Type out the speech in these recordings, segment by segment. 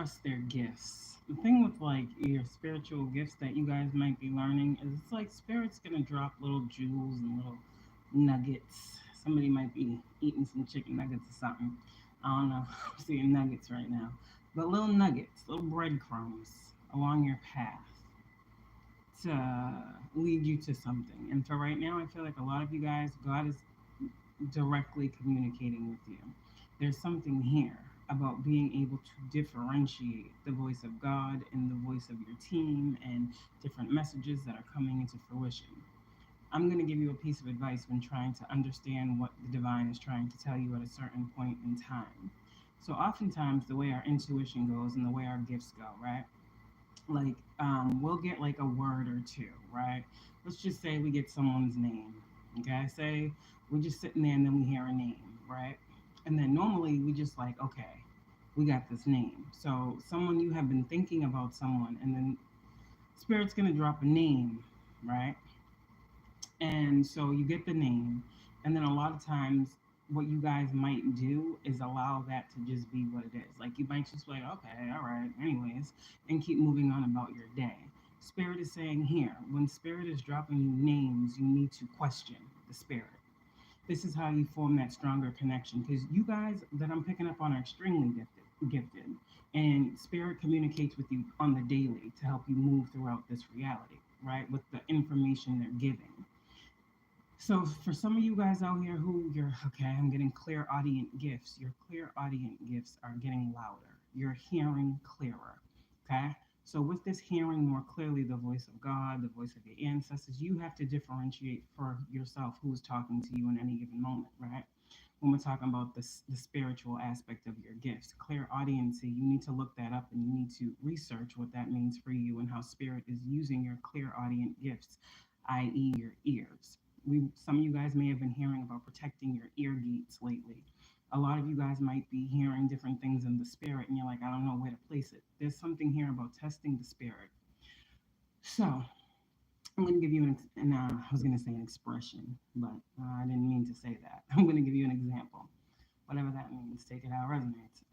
trust their gifts. The thing with like your spiritual gifts that you guys might be learning is it's like spirit's gonna drop little jewels and little nuggets. Somebody might be eating some chicken nuggets or something. I don't know. I'm seeing nuggets right now. But little nuggets, little breadcrumbs along your path to lead you to something. And for right now, I feel like a lot of you guys, God is directly communicating with you. There's something here about being able to differentiate the voice of God and the voice of your team and different messages that are coming into fruition. I'm going to give you a piece of advice when trying to understand what the divine is trying to tell you at a certain point in time. So, oftentimes, the way our intuition goes and the way our gifts go, right? Like, we'll get like a word or two, right? Let's just say we get someone's name. Okay, say we're just sitting there and then we hear a name, right? And then normally we just like, okay, we got this name. So someone you have been thinking about someone, and then spirit's gonna drop a name, right? And so you get the name, and then a lot of times what you guys might do is allow that to just be what it is. Like you might just be like, okay, all right, anyways, and keep moving on about your day. Spirit is saying here, when spirit is dropping you names, you need to question the spirit. This is how you form that stronger connection, because you guys that I'm picking up on are extremely gifted, and spirit communicates with you on the daily to help you move throughout this reality, right, with the information they're giving. So for some of you guys out here who you're okay, I'm getting clear audient gifts. Your clear audient gifts are getting louder. You're hearing clearer. Okay? So with this hearing more clearly the voice of God, the voice of your ancestors, you have to differentiate for yourself who's talking to you in any given moment, right? When we're talking about the spiritual aspect of your gifts, clear audiency, you need to look that up and you need to research what that means for you and how spirit is using your clear audient gifts, i.e., your ears. Some of you guys may have been hearing about protecting your ear gates lately. A lot of you guys might be hearing different things in the spirit, and you're like, I don't know where to place it. There's something here about testing the spirit. So I'm going to give you I was going to say an expression, but I didn't mean to say that. I'm going to give you an example, whatever that means. Take it how it resonates.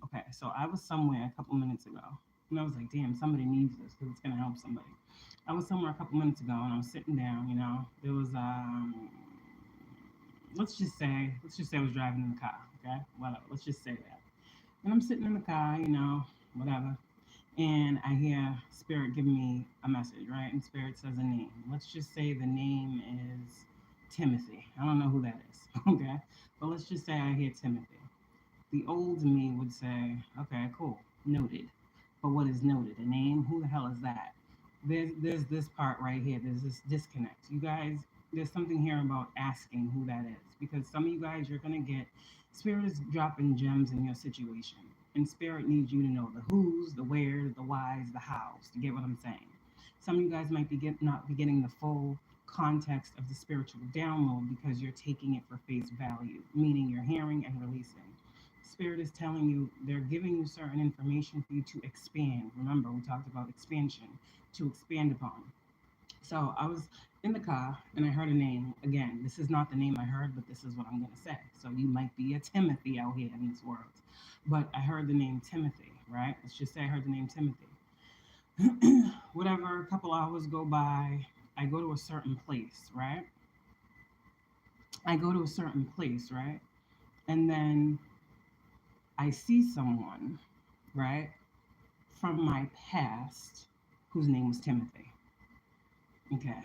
Okay, so I was somewhere a couple minutes ago, and I was like, damn, somebody needs this because it's going to help somebody. I was somewhere a couple minutes ago, and I was sitting down. There was let's just say I was driving in the car. Okay, whatever. Let's just say that. And I'm sitting in the car, whatever. And I hear Spirit give me a message, right? And Spirit says a name. Let's just say the name is Timothy. I don't know who that is, okay? But let's just say I hear Timothy. The old me would say, okay, cool, noted. But what is noted? A name? Who the hell is that? There's this part right here. There's this disconnect. You guys, there's something here about asking who that is, because some of you guys, you're gonna get Spirit is dropping gems in your situation, and Spirit needs you to know the who's, the where's, the why's, the how's. To get what I'm saying? Some of you guys might not be getting the full context of the spiritual download because you're taking it for face value, meaning you're hearing and releasing. Spirit is telling you, they're giving you certain information for you to expand. Remember, we talked about expansion, to expand upon. So I was in the car and I heard a name. Again, this is not the name I heard, but this is what I'm going to say. So you might be a Timothy out here in this world. But I heard the name Timothy, right? Let's just say I heard the name Timothy. Whatever, a couple hours go by, I go to a certain place, right? I go to a certain place, right? And then I see someone, right, from my past whose name was Timothy. Okay.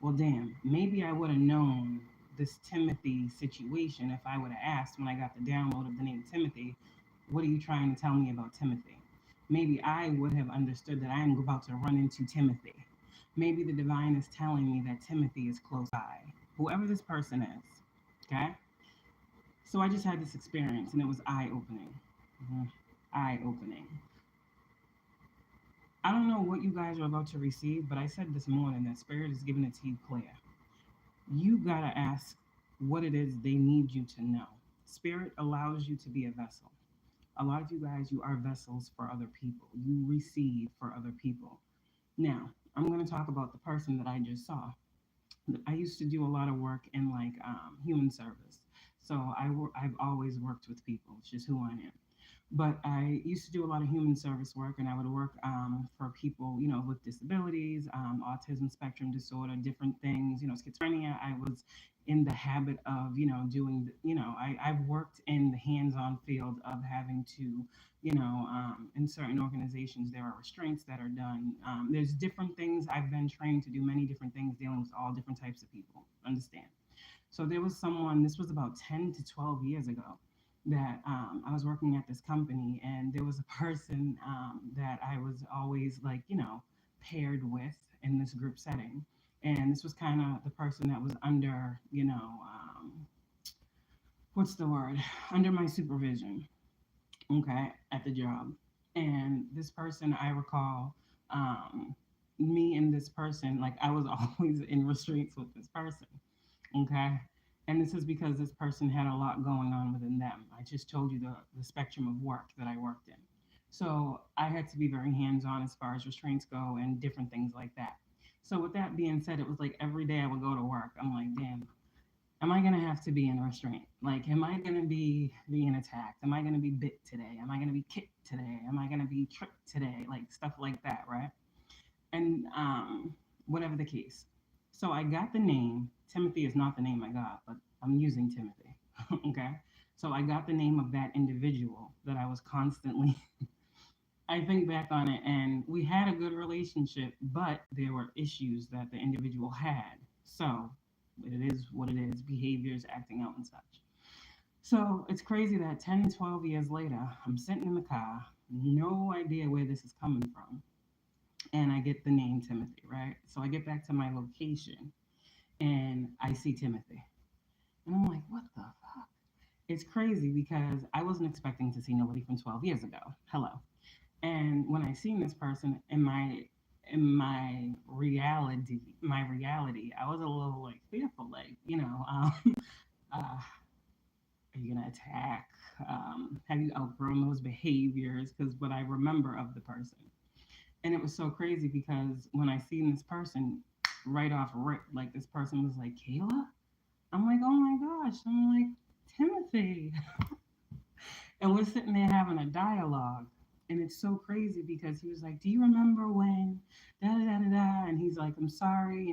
Well, damn, maybe I would have known this Timothy situation if I would have asked when I got the download of the name Timothy, what are you trying to tell me about Timothy? Maybe I would have understood that I am about to run into Timothy. Maybe the divine is telling me that Timothy is close by, whoever this person is. Okay? So I just had this experience and it was eye opening. Eye opening. I don't know what you guys are about to receive, but I said this morning that Spirit is giving it to you clear. You gotta ask what it is they need you to know. Spirit allows you to be a vessel. A lot of you guys, you are vessels for other people. You receive for other people. Now, I'm going to talk about the person that I just saw. I used to do a lot of work in human service. So I've always worked with people. It's just who I am. But I used to do a lot of human service work, and I would work for people, with disabilities, autism spectrum disorder, different things, schizophrenia. I was in the habit of, doing, I've worked in the hands-on field of having to, in certain organizations, there are restraints that are done. There's different things. I've been trained to do many different things dealing with all different types of people. Understand? So there was someone, this was about 10 to 12 years ago, that I was working at this company, and there was a person that I was always like, paired with in this group setting. And this was kind of the person that was under, what's the word? Under my supervision, okay, at the job. And this person, I recall, um, me and this person, like I was always in restraints with this person. Okay. And this is because this person had a lot going on within them. I just told you the spectrum of work that I worked in. So I had to be very hands on as far as restraints go and different things like that. So, with that being said, it was like every day I would go to work. I'm like, damn, am I going to have to be in a restraint? Like, am I going to be being attacked? Am I going to be bit today? Am I going to be kicked today? Am I going to be tripped today? Like, stuff like that, right? And whatever the case. So I got the name. Timothy is not the name I got, but I'm using Timothy. Okay. So I got the name of that individual that I was constantly. I think back on it, and we had a good relationship, but there were issues that the individual had. So it is what it is, behaviors, acting out, and such. So it's crazy that 10, 12 years later, I'm sitting in the car, no idea where this is coming from, and I get the name Timothy, right? So I get back to my location and I see Timothy. And I'm like, what the fuck? It's crazy because I wasn't expecting to see nobody from 12 years ago. Hello. And when I seen this person in my reality, I was a little like fearful, like, uh, are you gonna attack? Have you outgrown those behaviors? Because what I remember of the person. And it was so crazy because when I seen this person right off rip, like this person was like, Kayla? I'm like, oh my gosh. I'm like, Timothy. And we're sitting there having a dialogue. And it's so crazy because he was like, do you remember when da da da da da? And he's like, I'm sorry,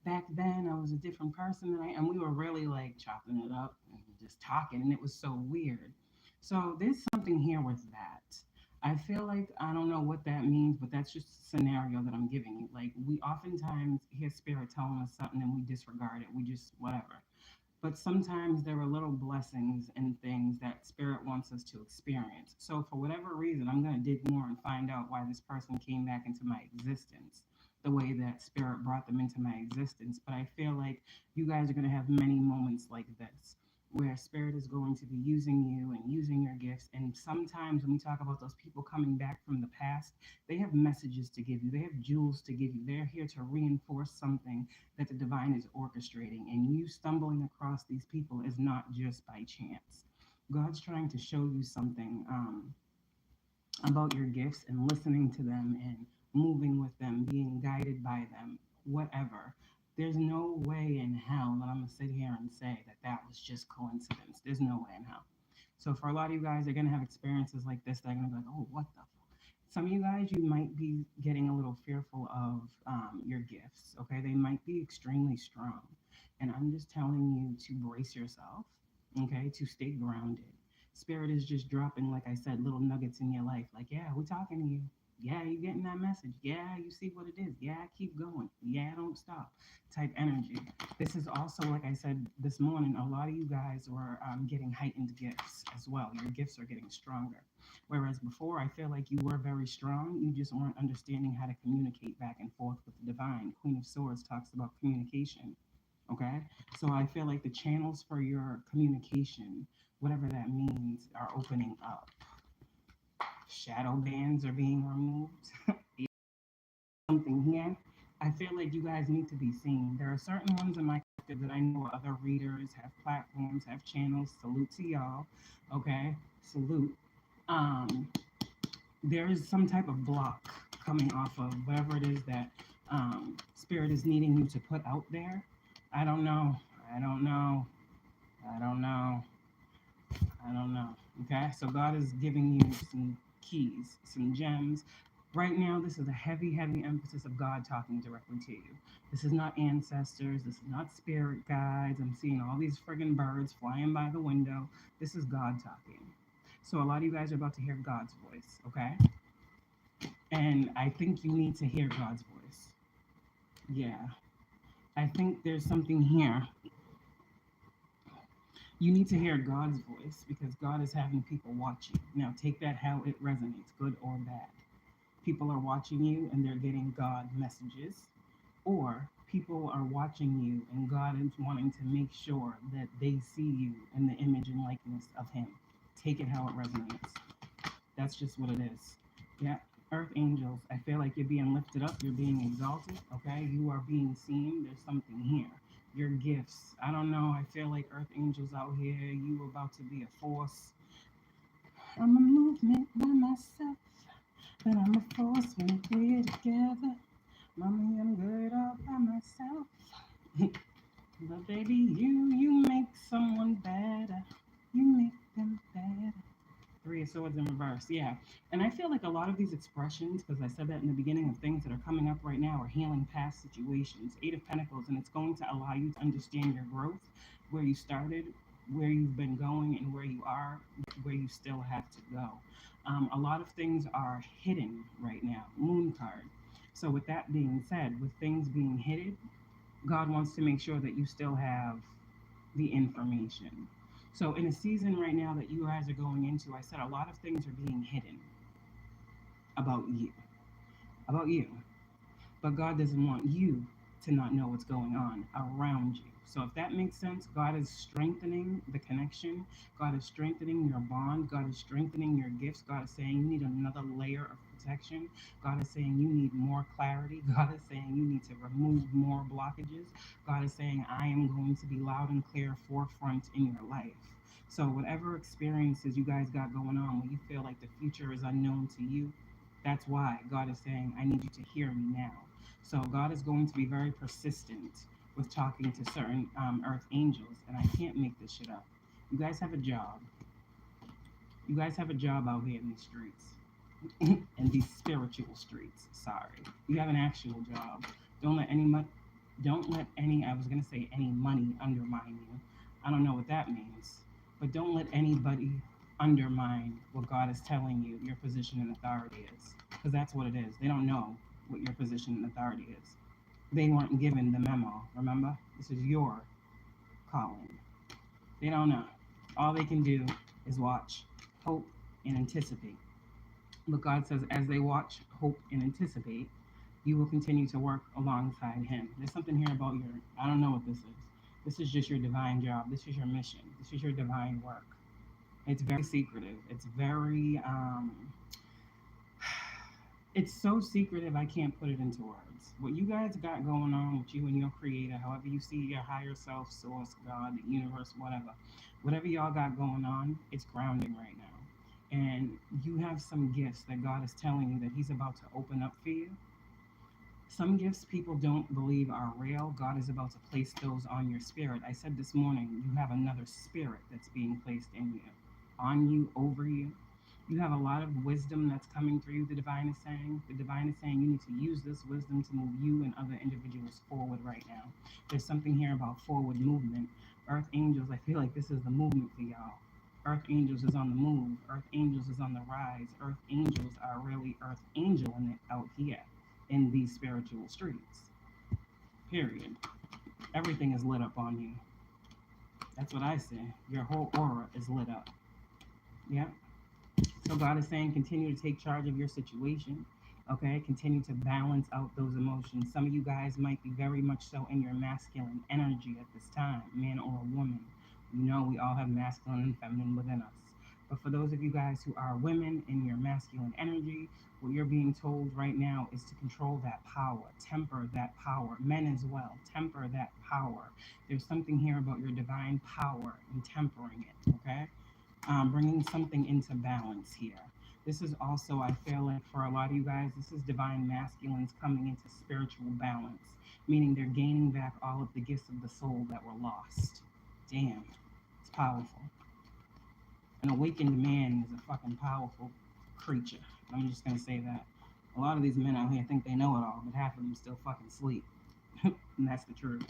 back then I was a different person than and we were really like chopping it up and just talking, and it was so weird. So there's something here with that. I feel like I don't know what that means, but that's just a scenario that I'm giving you. Like, we oftentimes hear spirit telling us something and we disregard it. We just whatever. But sometimes there are little blessings and things that spirit wants us to experience. So for whatever reason, I'm going to dig more and find out why this person came back into my existence the way that spirit brought them into my existence. But I feel like you guys are going to have many moments like this where spirit is going to be using you and using your gifts. And sometimes when we talk about those people coming back from the past, they have messages to give you, they have jewels to give you. They're here to reinforce something that the divine is orchestrating. And you stumbling across these people is not just by chance. God's trying to show you something about your gifts and listening to them and moving with them, being guided by them, whatever. There's no way in hell that I'm going to sit here and say that that was just coincidence. There's no way in hell. So for a lot of you guys, they're going to have experiences like this. They're going to be like, oh, what the some of you guys, you might be getting a little fearful of your gifts, okay? They might be extremely strong. And I'm just telling you to brace yourself, okay? To stay grounded. Spirit is just dropping, like I said, little nuggets in your life. Like, yeah, we're talking to you. Yeah, you getting that message. Yeah, you see what it is. Yeah, keep going. Yeah, don't stop. Type energy. This is also, like I said this morning, a lot of you guys were getting heightened gifts as well. Your gifts are getting stronger. Whereas before, I feel like you were very strong. You just weren't understanding how to communicate back and forth with the divine. Queen of Swords talks about communication. Okay? So I feel like the channels for your communication, whatever that means, are opening up. Shadow bands are being removed. Something here. I feel like you guys need to be seen. There are certain ones in my collective that I know other readers have platforms, have channels. Salute to y'all. Okay? Salute. Um, there is some type of block coming off of whatever it is that spirit is needing you to put out there. I don't know. I don't know. I don't know. I don't know. Okay, so God is giving you some keys, some gems. Right now, this is a heavy, heavy emphasis of God talking directly to you. This is not ancestors. This is not spirit guides. I'm seeing all these friggin' birds flying by the window. This is God talking. So a lot of you guys are about to hear God's voice, okay? And I think you need to hear God's voice. Yeah, I think there's something here. You need to hear God's voice because God is having people watch you. Now, take that how it resonates, good or bad. People are watching you and they're getting God messages, or people are watching you and God is wanting to make sure that they see you in the image and likeness of Him. Take it how it resonates. That's just what it is. Yeah. Earth angels, I feel like you're being lifted up, you're being exalted, okay? You are being seen. There's something here. Your gifts. I don't know. I feel like earth angels out here, you about to be a force. I'm a movement by myself, but I'm a force when we're together. Mommy, I'm good all by myself. But baby, you make someone better. You make them better. Three of Swords in reverse, yeah. And I feel like a lot of these expressions, because I said that in the beginning, of things that are coming up right now are healing past situations. Eight of Pentacles, and it's going to allow you to understand your growth, where you started, where you've been going, and where you are, where you still have to go. A lot of things are hidden right now. Moon card. So with that being said, with things being hidden, God wants to make sure that you still have the information. So, in a season right now that you guys are going into, I said a lot of things are being hidden about you, about you. But God doesn't want you to not know what's going on around you. So, if that makes sense, God is strengthening the connection. God is strengthening your bond. God is strengthening your gifts. God is saying you need another layer of protection. God is saying you need more clarity. God is saying you need to remove more blockages. God is saying I am going to be loud and clear forefront in your life. So, whatever experiences you guys got going on when you feel like the future is unknown to you, that's why God is saying, I need you to hear me now. So God is going to be very persistent with talking to certain earth angels, and I can't make this shit up. You guys have a job. You guys have a job out here in these streets, in these spiritual streets. Sorry, you have an actual job. Don't let any don't let any. I was gonna say any money undermine you. I don't know what that means, but don't let anybody undermine what God is telling you your position and authority is, because that's what it is. They don't know what your position and authority is. They weren't given the memo, remember? This is your calling. They don't know. All they can do is watch, hope, and anticipate. But God says, as they watch, hope, and anticipate, you will continue to work alongside Him. There's something here about your, I don't know what this is. This is just your divine job. This is your mission. This is your divine work. It's very secretive. It's very, it's so secretive I can't put it into words. What you guys got going on with you and your creator, however you see your higher self, source, God, the universe, whatever y'all got going on, it's grounding right now. And you have some gifts that God is telling you that He's about to open up for you. Some gifts people don't believe are real. God is about to place those on your spirit. I said this morning, you have another spirit that's being placed in you, on you, over you. You have a lot of wisdom that's coming through, the divine is saying. The divine is saying you need to use this wisdom to move you and other individuals forward right now. There's something here about forward movement. Earth angels, I feel like this is the movement for y'all. Earth angels is on the move. Earth angels is on the rise. Earth angels are really earth angeling it out here in these spiritual streets. Period. Everything is lit up on you. That's what I say. Your whole aura is lit up. Yeah. So God is saying continue to take charge of your situation. Okay, continue to balance out those emotions. Some of you guys might be very much so in your masculine energy at this time, man or a woman. You know, we all have masculine and feminine within us. But for those of you guys who are women in your masculine energy, what you're being told right now is to control that power, temper that power. Men as well, temper that power. There's something here about your divine power and tempering it, okay? Bringing something into balance here. This is also, I feel like for a lot of you guys, this is divine masculines coming into spiritual balance, meaning they're gaining back all of the gifts of the soul that were lost. Damn, it's powerful. An awakened man is a fucking powerful creature. I'm just gonna say that. A lot of these men out here think they know it all, but half of them still fucking sleep. And that's the truth.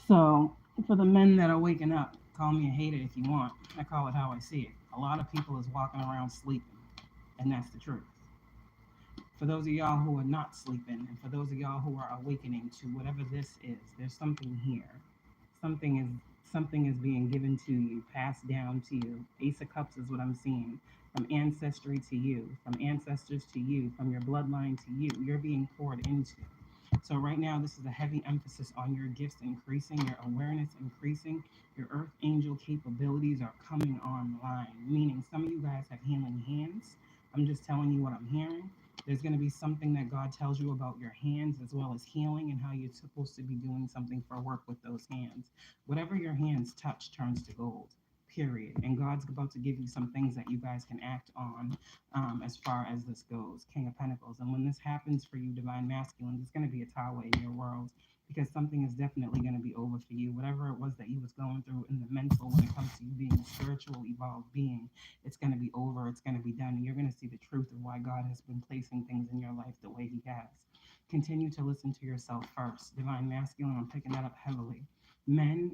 So, for the men that are waking up, call me a hater if you want. I call it how I see it. A lot of people is walking around sleeping, and that's the truth. For those of y'all who are not sleeping, and for those of y'all who are awakening to whatever this is, there's something here. Something is something is being given to you, passed down to you. Ace of Cups is what I'm seeing. From ancestry to you, from ancestors to you, from your bloodline to you. You're being poured into. So right now, this is a heavy emphasis on your gifts increasing, your awareness increasing, your earth angel capabilities are coming online. Meaning some of you guys have healing hands. I'm just telling you what I'm hearing. There's going to be something that God tells you about your hands as well as healing and how you're supposed to be doing something for work with those hands. Whatever your hands touch turns to gold, period. And God's about to give you some things that you guys can act on as far as this goes. King of Pentacles. And when this happens for you, Divine Masculine, it's going to be a tawe in your world because something is definitely going to be over for you. Whatever it was that you was going through in the mental when it comes to you being a spiritual, evolved being, it's going to be over. It's going to be done. And you're going to see the truth of why God has been placing things in your life the way he has. Continue to listen to yourself first. Divine Masculine, I'm picking that up heavily. Men,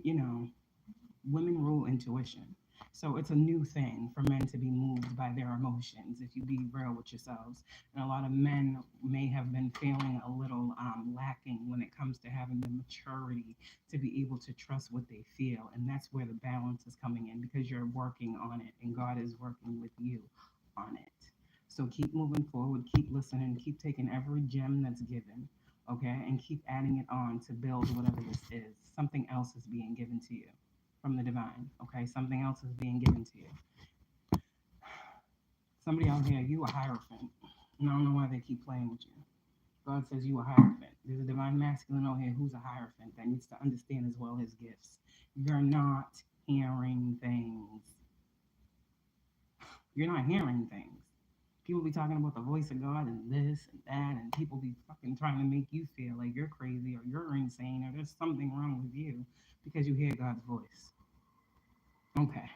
women rule intuition. So it's a new thing for men to be moved by their emotions, if you be real with yourselves. And a lot of men may have been feeling a little lacking when it comes to having the maturity to be able to trust what they feel. And that's where the balance is coming in because you're working on it and God is working with you on it. So keep moving forward, keep listening, keep taking every gem that's given, okay? And keep adding it on to build whatever this is. Something else is being given to you from the divine, okay? Something else is being given to you. Somebody out here, you a hierophant. And I don't know why they keep playing with you. God says you a hierophant. There's a divine masculine out here who's a hierophant that needs to understand as well his gifts. You're not hearing things. You're not hearing things. People be talking about the voice of God and this and that, and people be fucking trying to make you feel like you're crazy or you're insane or there's something wrong with you because you hear God's voice. Okay.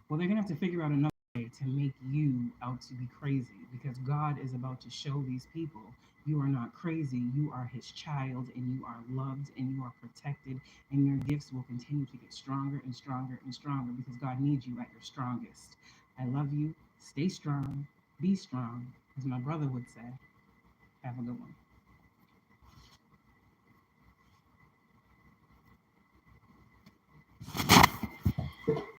Well, they're going to have to figure out another way to make you out to be crazy because God is about to show these people you are not crazy. You are his child and you are loved and you are protected and your gifts will continue to get stronger and stronger and stronger because God needs you at your strongest. I love you. Stay strong. Be strong, as my brother would say. Have a good one.